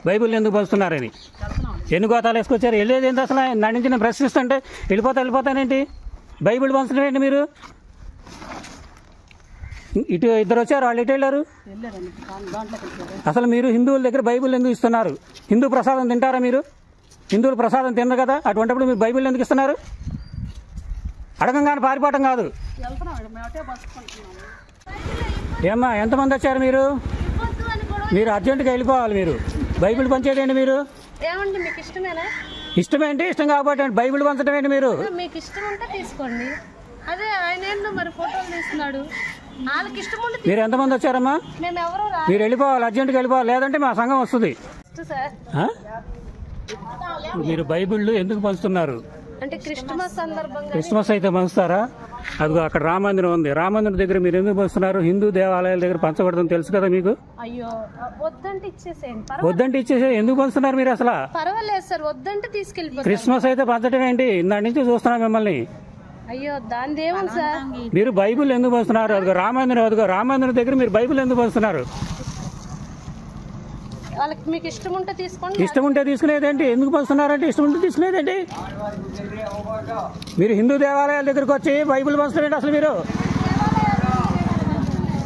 Bible ఎందుకు పంచుతున్నారని. ఎన్ని గోతాలు వేసుకొచ్చారు? వెళ్ళేది ఏంటి అసలు? నా నుంచి నేను ప్రశ్నిస్తుంటే వెళ్ళిపోతానేంటి? బైబిల్ పంచడం ఏంటి మీరు? ఇటు ఇద్దరు వచ్చారు, వాళ్ళు ఇటు వెళ్ళారు. అసలు మీరు హిందువుల దగ్గర బైబిల్ ఎందుకు ఇస్తున్నారు? హిందూ ప్రసాదం తింటారా మీరు? హిందువులు ప్రసాదం తినరు కదా, అటువంటిప్పుడు మీరు బైబిల్ ఎందుకు ఇస్తున్నారు? అడగంగానే పారిపోవటం కాదు. ఏమ్మా, ఎంతమంది వచ్చారు మీరు? మీరు అర్జెంటుగా వెళ్ళిపోవాలి. మీరు బైబిల్ పంచేదేంటి మీరు? ఇష్టమేంటి? ఇష్టం కాబట్టి బైబిల్ పంచడం ఏంటి మీరు? మీకు ఇష్టం ఉంటే తీసుకోండి. అదే ఆయన ఏంటో మరి ఫోటోలు తీస్తున్నాడు. వాళ్ళకి ఇష్టం ఉంటే. మీరు ఎంతమంది వచ్చారమ్మా? మేము ఎవరు మీరు వెళ్ళిపోవాలి, అర్జెంటుగా వెళ్ళిపోవాలి, లేదంటే మా సంఘం వస్తుంది. మీరు బైబిళ్ళు ఎందుకు పంచుతున్నారు? అంటే క్రిస్మస్ సందర్భంగా. క్రిస్మస్ అయితే పంచుతారా? అదిగో అక్కడ రామమందిరం ఉంది, రామమందిరం దగ్గర మీరు ఎందుకు పంచుతున్నారు? హిందూ దేవాలయాల దగ్గర పంచకూడదని తెలుసు కదా మీకు. అయ్యో, వద్దంటే ఇచ్చేసేయండి. వద్దంటే ఇచ్చేసే ఎందుకు పంచుతున్నారు మీరు అసలు? పర్వాలేదు సార్, వద్దంటే తీసుకెళ్ళిపోతారు. క్రిస్మస్ అయితే పంచడం ఏంటి? ఇందాటి నుంచి చూస్తున్నా మిమ్మల్ని. అయ్యో, దాని ఏమని సార్? మీరు బైబిల్ ఎందుకు పంచుతున్నారు? అదిగో రామమందిరం దగ్గర మీరు బైబిల్ ఎందుకు పంచుతున్నారు? వాళ్ళకి మీకు ఇష్టం ఉంటే తీసుకోండి. ఇష్టం ఉంటే తీసుకునేదేంటి? ఎందుకు పంచుతున్నారంటే ఇష్టం ఉంటే తీసుకునేదేంటి? మీరు హిందూ దేవాలయాల దగ్గరకు వచ్చి బైబిల్ పంచుతున్నారంటే అసలు మీరు?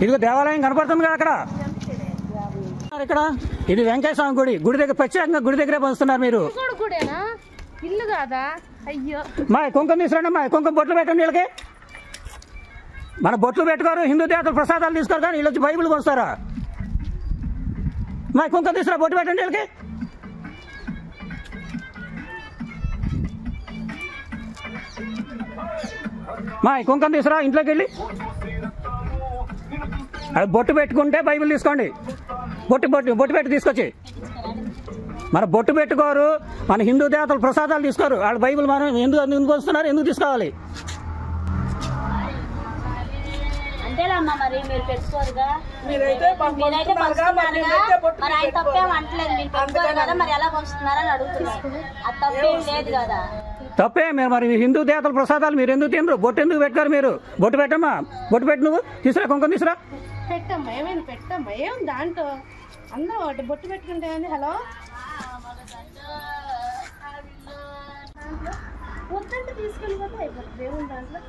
ఇదిగో దేవాలయం కనపడుతుంది కదా అక్కడ. ఇక్కడ ఇది వెంకయ్య స్వామి గుడి దగ్గర, ప్రత్యేకంగా గుడి దగ్గరే పంచుతున్నారు మీరు. ఇల్లు కాదా? అయ్యో, మా కుంకుమ తీసుకురండి, మా కుంకుమ బొట్లు పెట్టండి వీళ్ళకి. మన బొట్లు పెట్టుకోరు, హిందూ దేవతల ప్రసాదాలు తీసుకోరు, కానీ వీళ్ళు వచ్చి బైబిల్ పంచుతారా? మా కుంకుమ తీసుకురా, బొట్టు పెట్టండి వీళ్ళకి. మా కుంకుమ తీసుకురా, ఇంట్లోకి వెళ్ళి అది బొట్టు పెట్టుకుంటే బైబిల్ తీసుకోండి. బొట్టు పెట్టి తీసుకొచ్చి. మన బొట్టు పెట్టుకోరు, మన హిందూ దేవతల ప్రసాదాలు తీసుకోరు, వాళ్ళు బైబిల్ మనం ఎందుకు వస్తున్నారు, ఎందుకు తీసుకోవాలి? అంతేలమ్మా, మరి మీరు పెట్టుకోరుగా. మీరైతే మరి ఆయన తప్పేం అంటలేదు. మీరు పెట్టుకోరు కదా, మరి ఎలా పంచుతున్నారని అడుగుతున్నారు. అది తప్పేం లేదు కదా. తప్పే. మరి హిందూ దేవతల ప్రసాదాలు మీరు ఎందుకు తినరు? బొట్టు ఎందుకు పెట్టుకోరు మీరు? బొట్టు పెట్టమ్మా, బొట్టు పెట్టు. నువ్వు తీసురా, కుంకుమ తీసురా. పెట్టమ్మా, ఏమైనా పెట్టమ్మా, ఏం దాంట్లో అందరూ ఒకటి బొట్టు పెట్టుకుంటే. హలో, వద్దంటే తీసుకెళ్ళిపోతే అయిపోతుంది. ఏముంది దాంట్లో?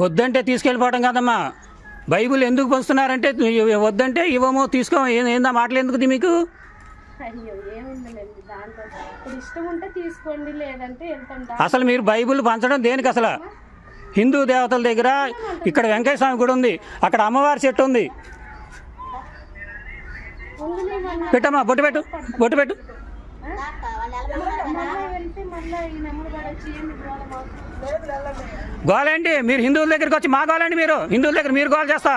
వద్దంటే తీసుకెళ్ళిపోవడం కాదమ్మా. బైబిల్ ఎందుకు పంచుతున్నారంటే వద్దంటే ఇవ్వము, తీసుకో. ఏందా మాటలు ఎందుకు మీకు? అయ్యో, ఏముందండి దాంట్లో. ఇప్పుడు ఇష్టం ఉంటే తీసుకోండి, లేదంటే వెళ్తాం. అసలు మీరు బైబిల్ పంచడం దేనికి అసలు? హిందూ దేవతల దగ్గర ఇక్కడ వెంకయ్య స్వామి గుడి ఉంది, అక్కడ అమ్మవారి చెట్టు ఉంది. పెట్టమ్మా, బొట్టు పెట్టు. గోలేంటి? మీరు హిందువుల దగ్గరికి వచ్చి మా గోలండి. మీరు హిందువుల దగ్గర మీరు గోల్ చేస్తా.